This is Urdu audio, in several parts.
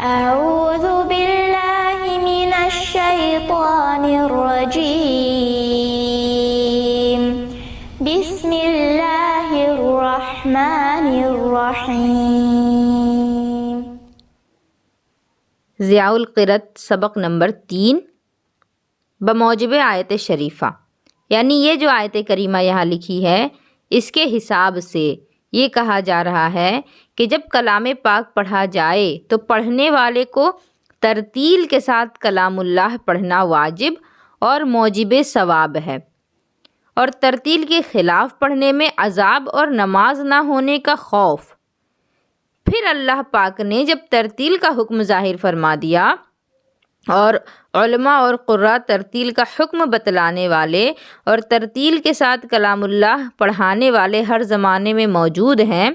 أعوذ بالله من الشيطان الرجيم بسم الله الرحمن الرحيم۔ ضیاء القرأت سبق نمبر 3 بموجب آیت شریفہ، یعنی یہ جو آیت کریمہ یہاں لکھی ہے اس کے حساب سے یہ کہا جا رہا ہے کہ جب کلام پاک پڑھا جائے تو پڑھنے والے کو ترتیل کے ساتھ کلام اللہ پڑھنا واجب اور موجب ثواب ہے، اور ترتیل کے خلاف پڑھنے میں عذاب اور نماز نہ ہونے کا خوف۔ پھر اللہ پاک نے جب ترتیل کا حکم ظاہر فرما دیا اور علماء اور قراء ترتیل کا حکم بتلانے والے اور ترتیل کے ساتھ کلام اللہ پڑھانے والے ہر زمانے میں موجود ہیں،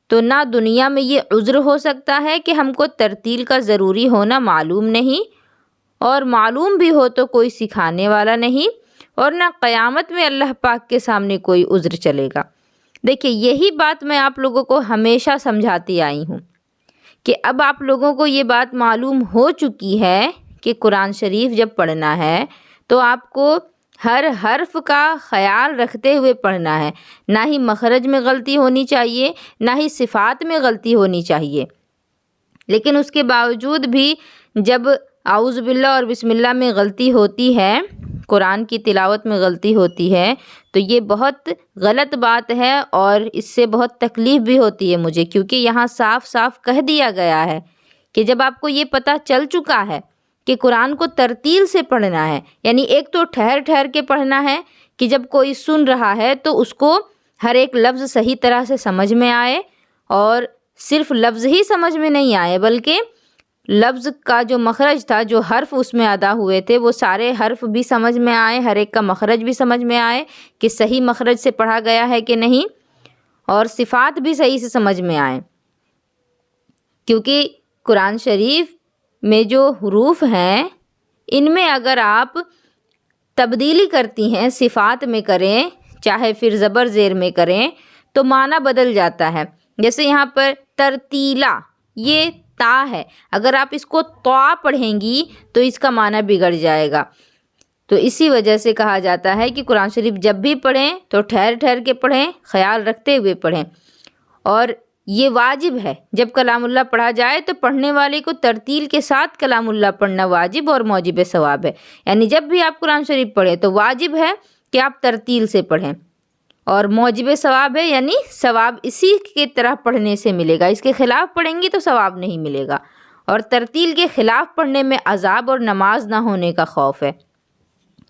تو نہ دنیا میں یہ عذر ہو سکتا ہے کہ ہم کو ترتیل کا ضروری ہونا معلوم نہیں، اور معلوم بھی ہو تو کوئی سکھانے والا نہیں، اور نہ قیامت میں اللہ پاک کے سامنے کوئی عذر چلے گا۔ دیکھیے، یہی بات میں آپ لوگوں کو ہمیشہ سمجھاتی آئی ہوں کہ اب آپ لوگوں کو یہ بات معلوم ہو چکی ہے کہ قرآن شریف جب پڑھنا ہے تو آپ کو ہر حرف کا خیال رکھتے ہوئے پڑھنا ہے، نہ ہی مخرج میں غلطی ہونی چاہیے، نہ ہی صفات میں غلطی ہونی چاہیے۔ لیکن اس کے باوجود بھی جب اعوذ باللہ اور بسم اللہ میں غلطی ہوتی ہے، قرآن کی تلاوت میں غلطی ہوتی ہے، تو یہ بہت غلط بات ہے، اور اس سے بہت تکلیف بھی ہوتی ہے مجھے، کیونکہ یہاں صاف صاف کہہ دیا گیا ہے کہ جب آپ کو یہ پتہ چل چکا ہے کہ قرآن کو ترتیل سے پڑھنا ہے، یعنی ایک تو ٹھہر ٹھہر کے پڑھنا ہے کہ جب کوئی سن رہا ہے تو اس کو ہر ایک لفظ صحیح طرح سے سمجھ میں آئے، اور صرف لفظ ہی سمجھ میں نہیں آئے بلکہ لفظ کا جو مخرج تھا، جو حرف اس میں ادا ہوئے تھے، وہ سارے حرف بھی سمجھ میں آئے، ہر ایک کا مخرج بھی سمجھ میں آئے کہ صحیح مخرج سے پڑھا گیا ہے کہ نہیں، اور صفات بھی صحیح سے سمجھ میں آئیں۔ کیونکہ قرآن شریف میں جو حروف ہیں ان میں اگر آپ تبدیلی کرتی ہیں، صفات میں کریں چاہے پھر زبر زیر میں کریں، تو معنی بدل جاتا ہے۔ جیسے یہاں پر ترتیلا، یہ تا ہے، اگر آپ اس کو طا پڑھیں گی تو اس کا معنی بگڑ جائے گا۔ تو اسی وجہ سے کہا جاتا ہے کہ قرآن شریف جب بھی پڑھیں تو ٹھہر ٹھہر کے پڑھیں، خیال رکھتے ہوئے پڑھیں، اور یہ واجب ہے جب کلام اللہ پڑھا جائے تو پڑھنے والے کو ترتیل کے ساتھ کلام اللہ پڑھنا واجب اور موجب ثواب ہے۔ یعنی جب بھی آپ قرآن شریف پڑھیں تو واجب ہے کہ آپ ترتیل سے پڑھیں، اور موجب ثواب ہے یعنی ثواب اسی کی طرح پڑھنے سے ملے گا، اس کے خلاف پڑھیں گی تو ثواب نہیں ملے گا، اور ترتیل کے خلاف پڑھنے میں عذاب اور نماز نہ ہونے کا خوف ہے۔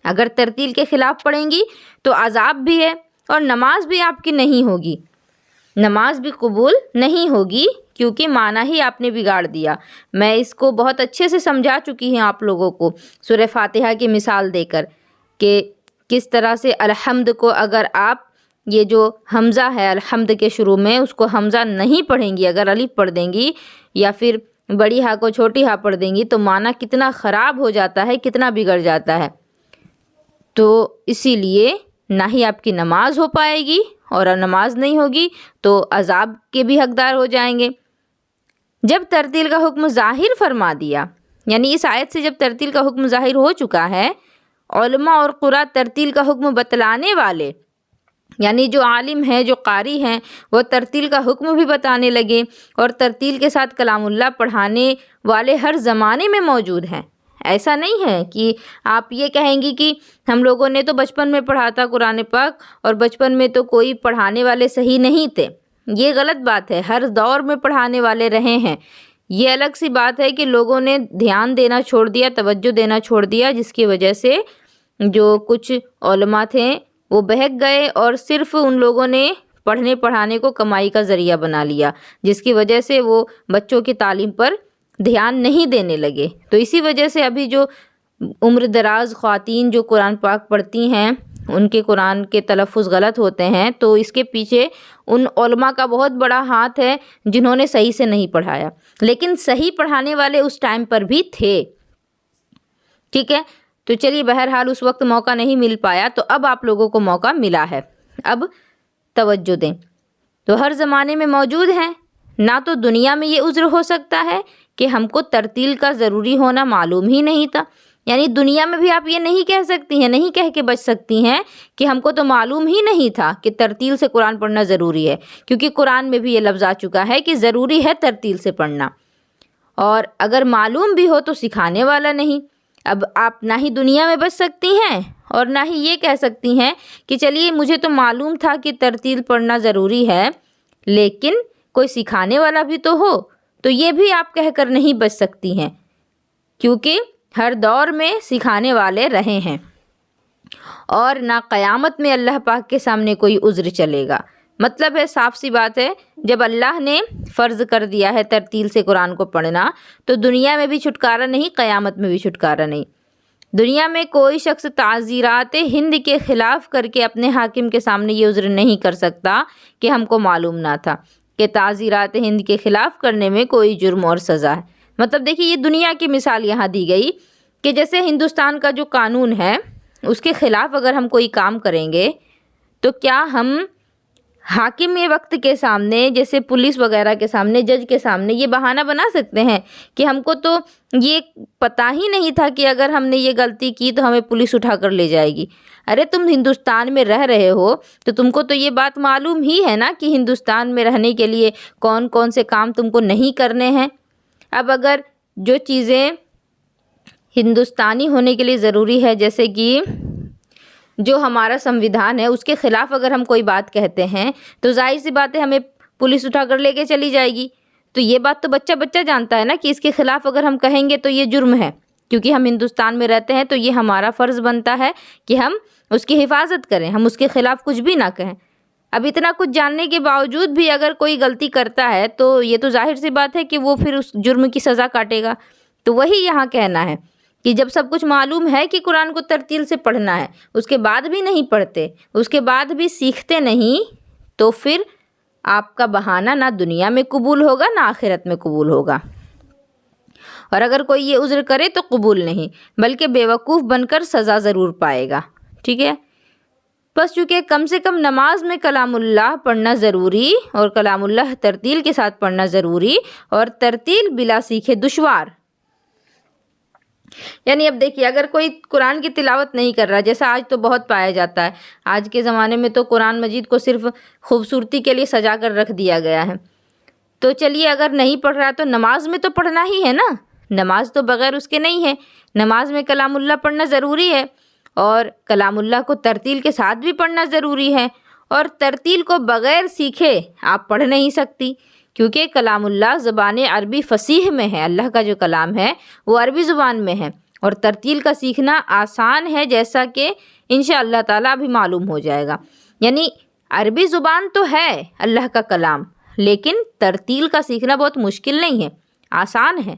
اگر ترتیل کے خلاف پڑھیں گی تو عذاب بھی ہے اور نماز بھی آپ کی نہیں ہوگی، نماز بھی قبول نہیں ہوگی، کیونکہ معنی ہی آپ نے بگاڑ دیا۔ میں اس کو بہت اچھے سے سمجھا چکی ہوں آپ لوگوں کو سورہ فاتحہ کی مثال دے کر کہ کس طرح سے الحمد کو اگر آپ یہ جو حمزہ ہے الحمد کے شروع میں اس کو حمزہ نہیں پڑھیں گی، اگر الف پڑھ دیں گی یا پھر بڑی ہا کو چھوٹی ہا پڑھ دیں گی تو معنی کتنا خراب ہو جاتا ہے، کتنا بگڑ جاتا ہے۔ تو اسی لیے نہ ہی آپ کی نماز ہو پائے گی، اور نماز نہیں ہوگی تو عذاب کے بھی حقدار ہو جائیں گے۔ جب ترتیل کا حکم ظاہر فرما دیا، یعنی اس آیت سے جب ترتیل کا حکم ظاہر ہو چکا ہے، علماء اور قراء ترتیل کا حکم بتلانے والے، یعنی جو عالم ہیں، جو قاری ہیں، وہ ترتیل کا حکم بھی بتانے لگے، اور ترتیل کے ساتھ کلام اللہ پڑھانے والے ہر زمانے میں موجود ہیں۔ ایسا نہیں ہے کہ آپ یہ کہیں گی کہ ہم لوگوں نے تو بچپن میں پڑھا تھا قرآن پاک، اور بچپن میں تو کوئی پڑھانے والے صحیح نہیں تھے۔ یہ غلط بات ہے، ہر دور میں پڑھانے والے رہے ہیں۔ یہ الگ سی بات ہے کہ لوگوں نے دھیان دینا چھوڑ دیا، توجہ دینا چھوڑ دیا، جس کی وجہ سے جو کچھ علماء تھے وہ بہک گئے، اور صرف ان لوگوں نے پڑھنے پڑھانے کو کمائی کا ذریعہ بنا لیا، جس کی وجہ سے وہ بچوں کی تعلیم پر دھیان نہیں دینے لگے۔ تو اسی وجہ سے ابھی جو عمر دراز خواتین جو قرآن پاک پڑھتی ہیں ان کے قرآن کے تلفظ غلط ہوتے ہیں، تو اس کے پیچھے ان علماء کا بہت بڑا ہاتھ ہے جنہوں نے صحیح سے نہیں پڑھایا، لیکن صحیح پڑھانے والے اس ٹائم پر بھی تھے۔ ٹھیک ہے، تو چلیے بہرحال اس وقت موقع نہیں مل پایا، تو اب آپ لوگوں کو موقع ملا ہے، اب توجہ دیں۔ تو ہر زمانے میں موجود ہیں، نہ تو دنیا میں یہ عذر ہو سکتا ہے کہ ہم کو ترتیل کا ضروری ہونا معلوم ہی نہیں تھا۔ یعنی دنیا میں بھی آپ یہ نہیں کہہ سکتی ہیں، نہیں کہہ کے بچ سکتی ہیں کہ ہم کو تو معلوم ہی نہیں تھا کہ ترتیل سے قرآن پڑھنا ضروری ہے، کیونکہ قرآن میں بھی یہ لفظ آ چکا ہے کہ ضروری ہے ترتیل سے پڑھنا۔ اور اگر معلوم بھی ہو تو سکھانے والا نہیں۔ اب آپ نہ ہی دنیا میں بچ سکتی ہیں اور نہ ہی یہ کہہ سکتی ہیں کہ چلیے مجھے تو معلوم تھا کہ ترتیل پڑھنا ضروری ہے، لیکن کوئی سکھانے والا بھی تو ہو، تو یہ بھی آپ کہہ کر نہیں بچ سکتی ہیں، کیونکہ ہر دور میں سکھانے والے رہے ہیں، اور نہ قیامت میں اللہ پاک کے سامنے کوئی عذر چلے گا۔ مطلب ہے صاف سی بات ہے، جب اللہ نے فرض کر دیا ہے ترتیل سے قرآن کو پڑھنا، تو دنیا میں بھی چھٹکارا نہیں، قیامت میں بھی چھٹکارا نہیں۔ دنیا میں کوئی شخص تعزیرات ہند کے خلاف کر کے اپنے حاکم کے سامنے یہ عذر نہیں کر سکتا کہ ہم کو معلوم نہ تھا، کہ تعزیرات ہند کے خلاف کرنے میں کوئی جرم اور سزا ہے۔ مطلب دیکھیے یہ دنیا کی مثال یہاں دی گئی کہ جیسے ہندوستان کا جو قانون ہے اس کے خلاف اگر ہم کوئی کام کریں گے تو کیا ہم حاکم وقت کے سامنے، جیسے پولیس وغیرہ کے سامنے، جج کے سامنے یہ بہانہ بنا سکتے ہیں کہ ہم کو تو یہ پتہ ہی نہیں تھا کہ اگر ہم نے یہ غلطی کی تو ہمیں پولیس اٹھا کر لے جائے گی؟ ارے تم ہندوستان میں رہ رہے ہو تو تم کو تو یہ بات معلوم ہی ہے نا کہ ہندوستان میں رہنے کے لیے کون کون سے کام تم کو نہیں کرنے ہیں۔ اب اگر جو چیزیں ہندوستانی ہونے کے لیے ضروری ہے، جیسے کہ جو ہمارا سمویدھان ہے، اس کے خلاف اگر ہم کوئی بات کہتے ہیں تو ظاہر سی بات ہے ہمیں پولیس اٹھا کر لے کے چلی جائے گی۔ تو یہ بات تو بچہ بچہ جانتا ہے نا کہ اس کے خلاف اگر ہم کہیں گے تو یہ جرم ہے، کیونکہ ہم ہندوستان میں رہتے ہیں تو یہ ہمارا فرض بنتا ہے کہ ہم اس کی حفاظت کریں، ہم اس کے خلاف کچھ بھی نہ کہیں۔ اب اتنا کچھ جاننے کے باوجود بھی اگر کوئی غلطی کرتا ہے تو یہ تو ظاہر سی بات ہے کہ وہ پھر اس جرم کی سزا کاٹے گا۔ تو وہی یہاں کہنا ہے کہ جب سب کچھ معلوم ہے کہ قرآن کو ترتیل سے پڑھنا ہے، اس کے بعد بھی نہیں پڑھتے، اس کے بعد بھی سیکھتے نہیں، تو پھر آپ کا بہانہ نہ دنیا میں قبول ہوگا نہ آخرت میں قبول ہوگا۔ اور اگر کوئی یہ عذر کرے تو قبول نہیں، بلکہ بیوقوف بن کر سزا ضرور پائے گا۔ ٹھیک ہے، بس چونکہ کم سے کم نماز میں کلام اللہ پڑھنا ضروری، اور کلام اللہ ترتیل کے ساتھ پڑھنا ضروری، اور ترتیل بلا سیکھے دشوار۔ یعنی اب دیکھیے اگر کوئی قرآن کی تلاوت نہیں کر رہا، جیسا آج تو بہت پایا جاتا ہے، آج کے زمانے میں تو قرآن مجید کو صرف خوبصورتی کے لیے سجا کر رکھ دیا گیا ہے، تو چلیے اگر نہیں پڑھ رہا تو نماز میں تو پڑھنا ہی ہے نا، نماز تو بغیر اس کے نہیں ہے، نماز میں کلام اللہ پڑھنا ضروری ہے، اور کلام اللہ کو ترتیل کے ساتھ بھی پڑھنا ضروری ہے، اور ترتیل کو بغیر سیکھے آپ پڑھ نہیں سکتی، کیونکہ کلام اللہ زبان عربی فصیح میں ہے، اللہ کا جو کلام ہے وہ عربی زبان میں ہے، اور ترتیل کا سیکھنا آسان ہے، جیسا کہ انشاءاللہ تعالیٰ بھی معلوم ہو جائے گا۔ یعنی عربی زبان تو ہے اللہ کا کلام، لیکن ترتیل کا سیکھنا بہت مشکل نہیں ہے، آسان ہے،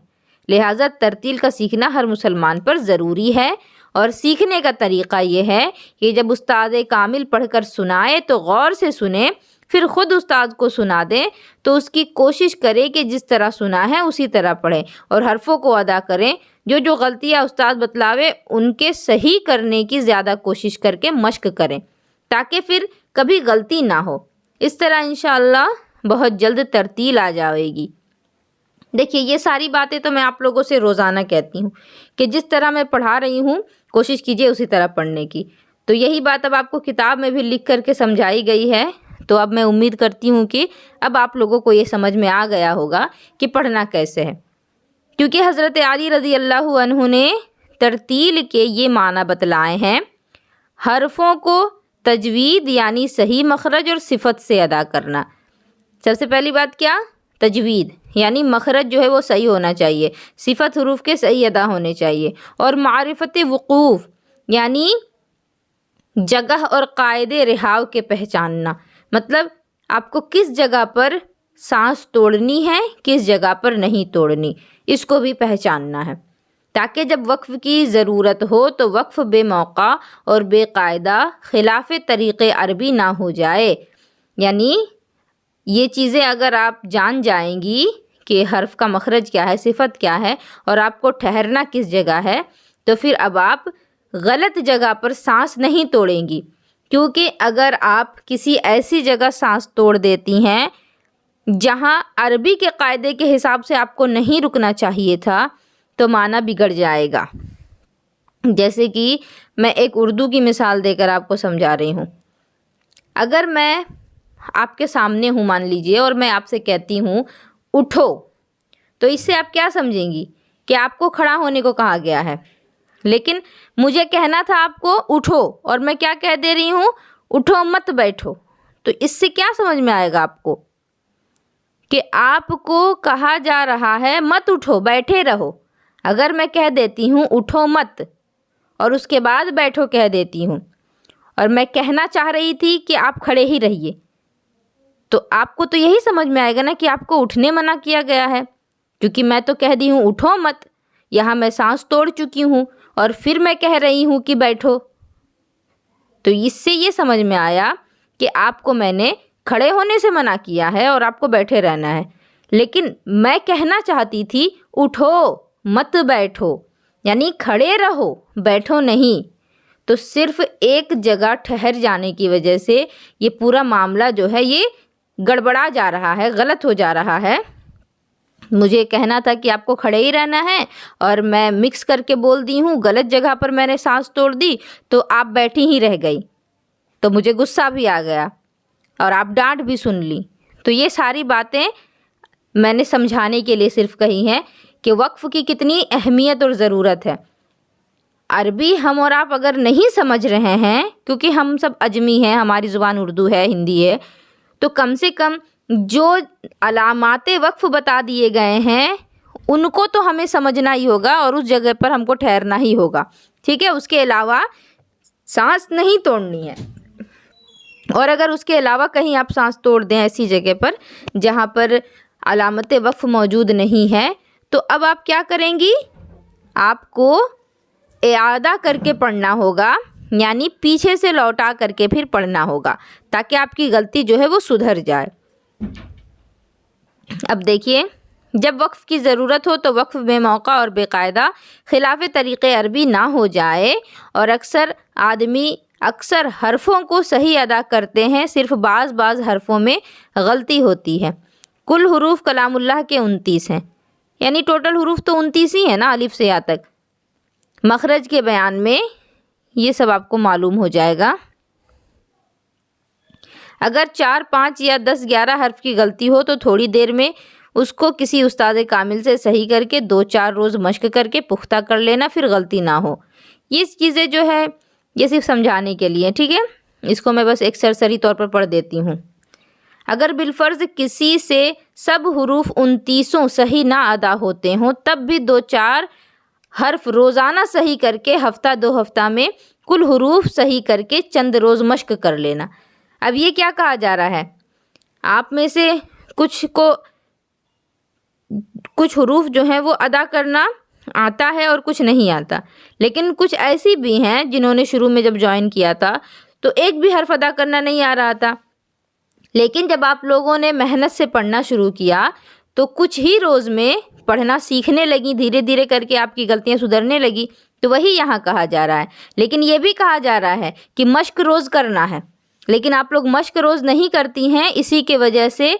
لہٰذا ترتیل کا سیکھنا ہر مسلمان پر ضروری ہے۔ اور سیکھنے کا طریقہ یہ ہے کہ جب استاد کامل پڑھ کر سنائے تو غور سے سنیں، پھر خود استاد کو سنا دیں تو اس کی کوشش کرے کہ جس طرح سنا ہے اسی طرح پڑھیں، اور حرفوں کو ادا کریں، جو غلطیاں استاد بتلاوے ان کے صحیح کرنے کی زیادہ کوشش کر کے مشق کریں، تاکہ پھر کبھی غلطی نہ ہو۔ اس طرح انشاءاللہ بہت جلد ترتیل آ جائے گی۔ دیکھیے یہ ساری باتیں تو میں آپ لوگوں سے روزانہ کہتی ہوں کہ جس طرح میں پڑھا رہی ہوں کوشش کیجیے اسی طرح پڑھنے کی۔ تو یہی بات اب آپ کو کتاب میں بھی لکھ کر کے سمجھائی گئی ہے، تو اب میں امید کرتی ہوں کہ اب آپ لوگوں کو یہ سمجھ میں آ گیا ہوگا کہ پڑھنا کیسے ہے، کیونکہ حضرت علی رضی اللہ عنہ نے ترتیل کے یہ معنی بتلائے ہیں: حرفوں کو تجوید یعنی صحیح مخرج اور صفت سے ادا کرنا۔ سب سے پہلی بات کیا؟ تجوید، یعنی مخرج جو ہے وہ صحیح ہونا چاہیے، صفت حروف کے صحیح ادا ہونے چاہیے، اور معرفت وقوف یعنی جگہ اور قاعدے رہاو کے پہچاننا، مطلب آپ کو کس جگہ پر سانس توڑنی ہے، کس جگہ پر نہیں توڑنی، اس کو بھی پہچاننا ہے، تاکہ جب وقف کی ضرورت ہو تو وقف بے موقع اور بے قاعدہ خلاف طریق عربی نہ ہو جائے۔ یعنی یہ چیزیں اگر آپ جان جائیں گی کہ حرف کا مخرج کیا ہے، صفت کیا ہے، اور آپ کو ٹھہرنا کس جگہ ہے، تو پھر اب آپ غلط جگہ پر سانس نہیں توڑیں گی، کیونکہ اگر آپ کسی ایسی جگہ سانس توڑ دیتی ہیں جہاں عربی کے قاعدے کے حساب سے آپ کو نہیں رکنا چاہیے تھا تو معنی بگڑ جائے گا۔ جیسے کہ میں ایک اردو کی مثال دے کر آپ کو سمجھا رہی ہوں۔ اگر میں آپ کے سامنے ہوں مان لیجئے اور میں آپ سے کہتی ہوں اٹھو، تو اس سے آپ کیا سمجھیں گی کہ آپ کو کھڑا ہونے کو کہا گیا ہے، لیکن مجھے کہنا تھا آپ کو اٹھو اور میں کیا کہہ دے رہی ہوں، اٹھو مت بیٹھو۔ تو اس سے کیا سمجھ میں آئے گا آپ کو کہ آپ کو کہا جا رہا ہے مت اٹھو، بیٹھے رہو۔ اگر میں کہہ دیتی ہوں اٹھو مت اور اس کے بعد بیٹھو کہہ دیتی ہوں، اور میں کہنا چاہ رہی تھی کہ آپ کھڑے ہی رہیے، تو آپ کو تو یہی سمجھ میں آئے گا نا کہ آپ کو اٹھنے منع کیا گیا ہے، کیونکہ میں تو کہہ دی ہوں اٹھو مت، یہاں میں سانس توڑ چکی ہوں اور پھر میں کہہ رہی ہوں کہ بیٹھو۔ تو اس سے یہ سمجھ میں آیا کہ آپ کو میں نے کھڑے ہونے سے منع کیا ہے اور آپ کو بیٹھے رہنا ہے، لیکن میں کہنا چاہتی تھی اٹھو مت بیٹھو، یعنی کھڑے رہو بیٹھو نہیں۔ تو صرف ایک جگہ ٹھہر جانے کی وجہ سے یہ پورا معاملہ جو ہے یہ گڑبڑا جا رہا ہے، غلط ہو جا رہا ہے۔ مجھے کہنا تھا کہ آپ کو کھڑے ہی رہنا ہے اور میں مکس کر کے بول دی ہوں، غلط جگہ پر میں نے سانس توڑ دی تو آپ بیٹھی ہی رہ گئی، تو مجھے غصہ بھی آ گیا اور آپ ڈانٹ بھی سن لی۔ تو یہ ساری باتیں میں نے سمجھانے کے لیے صرف کہی ہیں کہ وقف کی کتنی اہمیت اور ضرورت ہے۔ عربی ہم اور آپ اگر نہیں سمجھ رہے ہیں، کیونکہ ہم سب اجمی ہیں، ہماری زبان اردو ہے، ہندی ہے، تو کم سے کم جو علامات وقف بتا دیے گئے ہیں ان کو تو ہمیں سمجھنا ہی ہوگا اور اس جگہ پر ہم کو ٹھہرنا ہی ہوگا، ٹھیک ہے؟ اس کے علاوہ سانس نہیں توڑنی ہے، اور اگر اس کے علاوہ کہیں آپ سانس توڑ دیں ایسی جگہ پر جہاں پر علامت وقف موجود نہیں ہے، تو اب آپ کیا کریں گی؟ آپ کو اعادہ کر کے پڑھنا ہوگا، یعنی پیچھے سے لوٹا کر کے پھر پڑھنا ہوگا تاکہ آپ کی غلطی جو ہے وہ سدھر جائے۔ اب دیکھیے، جب وقف کی ضرورت ہو تو وقف بے موقع اور بے قاعدہ خلاف طریقے عربی نہ ہو جائے، اور اکثر آدمی حرفوں کو صحیح ادا کرتے ہیں، صرف بعض حرفوں میں غلطی ہوتی ہے۔ کل حروف کلام اللہ کے 29 ہیں، یعنی ٹوٹل حروف تو 29 ہی ہیں نا، الف سے یا تک۔ مخرج کے بیان میں یہ سب آپ کو معلوم ہو جائے گا۔ اگر 4، 5 یا 10، 11 حرف کی غلطی ہو تو تھوڑی دیر میں اس کو کسی استاد کامل سے صحیح کر کے 2-4 روز مشق کر کے پختہ کر لینا، پھر غلطی نہ ہو۔ یہ چیزیں جو ہے یہ صرف سمجھانے کے لیے، ٹھیک ہے؟ اس کو میں بس ایک سرسری طور پر پڑھ دیتی ہوں۔ اگر بالفرض کسی سے سب حروف 29 صحیح نہ ادا ہوتے ہوں تب بھی 2-4 حرف روزانہ صحیح کر کے ہفتہ 2 ہفتہ میں کل حروف صحیح کر کے چند روز مشق کر لینا۔ اب یہ کیا کہا جا رہا ہے؟ آپ میں سے کچھ حروف جو ہیں وہ ادا کرنا آتا ہے اور کچھ نہیں آتا، لیکن کچھ ایسی بھی ہیں جنہوں نے شروع میں جب جوائن کیا تھا تو ایک بھی حرف ادا کرنا نہیں آ رہا تھا، لیکن جب آپ لوگوں نے محنت سے پڑھنا شروع کیا تو کچھ ہی روز میں پڑھنا سیکھنے لگی، دھیرے دھیرے کر کے آپ کی غلطیاں سدھرنے لگی۔ تو وہی یہاں کہا جا رہا ہے، لیکن یہ بھی کہا جا رہا ہے کہ مشق روز کرنا ہے، لیکن آپ لوگ مشق روز نہیں کرتی ہیں، اسی کے وجہ سے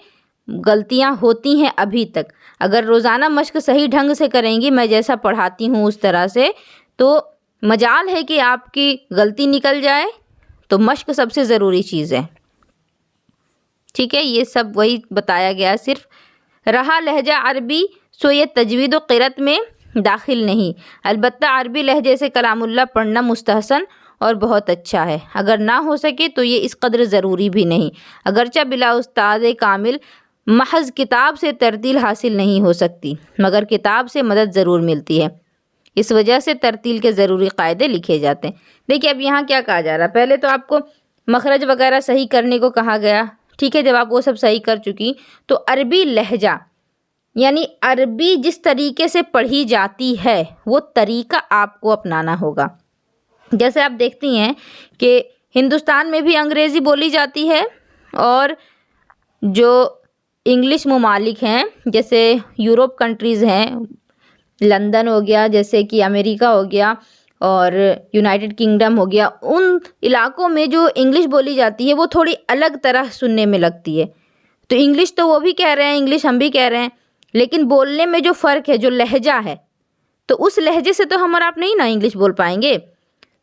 غلطیاں ہوتی ہیں ابھی تک۔ اگر روزانہ مشق صحیح ڈھنگ سے کریں گی، میں جیسا پڑھاتی ہوں اس طرح سے، تو مجال ہے کہ آپ کی غلطی نکل جائے۔ تو مشق سب سے ضروری چیز ہے، ٹھیک ہے؟ یہ سب وہی بتایا گیا، صرف رہا لہجہ عربی سو یہ تجوید و قرأت میں داخل نہیں۔ البتہ عربی لہجے سے کلام اللہ پڑھنا مستحسن اور بہت اچھا ہے، اگر نہ ہو سکے تو یہ اس قدر ضروری بھی نہیں۔ اگرچہ بلا استاد کامل محض کتاب سے ترتیل حاصل نہیں ہو سکتی، مگر کتاب سے مدد ضرور ملتی ہے، اس وجہ سے ترتیل کے ضروری قاعدے لکھے جاتے ہیں۔ دیکھیے اب یہاں کیا کہا جا رہا ہے، پہلے تو آپ کو مخرج وغیرہ صحیح کرنے کو کہا گیا، ٹھیک ہے؟ جب آپ وہ سب صحیح کر چکی تو عربی لہجہ، یعنی عربی جس طریقے سے پڑھی جاتی ہے وہ طریقہ آپ کو اپنانا ہوگا۔ جیسے آپ دیکھتی ہیں کہ ہندوستان میں بھی انگریزی بولی جاتی ہے، اور جو انگلش ممالک ہیں جیسے یورپ کنٹریز ہیں، لندن ہو گیا، جیسے کہ امریکہ ہو گیا اور یونائٹڈ کنگڈم ہو گیا، ان علاقوں میں جو انگلش بولی جاتی ہے وہ تھوڑی الگ طرح سننے میں لگتی ہے۔ تو انگلش تو وہ بھی کہہ رہے ہیں، انگلش ہم بھی کہہ رہے ہیں، لیکن بولنے میں جو فرق ہے، جو لہجہ ہے، تو اس لہجے سے تو ہم اور آپ نہیں نا انگلش بول پائیں گے۔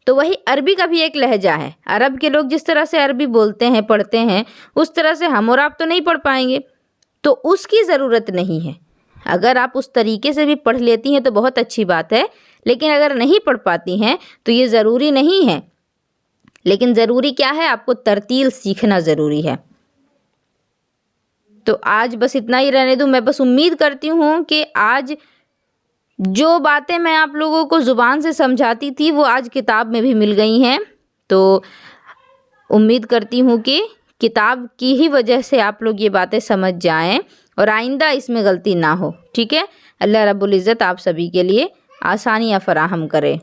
تو وہی عربی کا بھی ایک لہجہ ہے، عرب کے لوگ جس طرح سے عربی بولتے ہیں، پڑھتے ہیں، اس طرح سے ہم اور آپ تو نہیں پڑھ پائیں گے، تو اس کی ضرورت نہیں ہے۔ اگر آپ اس طریقے سے بھی پڑھ لیتی ہیں تو بہت اچھی بات ہے، لیکن اگر نہیں پڑھ پاتی ہیں تو یہ ضروری نہیں ہے۔ لیکن ضروری کیا ہے؟ آپ کو ترتیل سیکھنا ضروری ہے۔ تو آج بس اتنا ہی رہنے دوں۔ میں بس امید کرتی ہوں کہ آج جو باتیں میں آپ لوگوں کو زبان سے سمجھاتی تھی وہ آج کتاب میں بھی مل گئی ہیں۔ تو امید کرتی ہوں کہ کتاب کی ہی وجہ سے آپ لوگ یہ باتیں سمجھ جائیں اور آئندہ اس میں غلطی نہ ہو، ٹھیک ہے؟ اللہ رب العزت آپ سبھی کے لیے آسانیاں فراہم کرے۔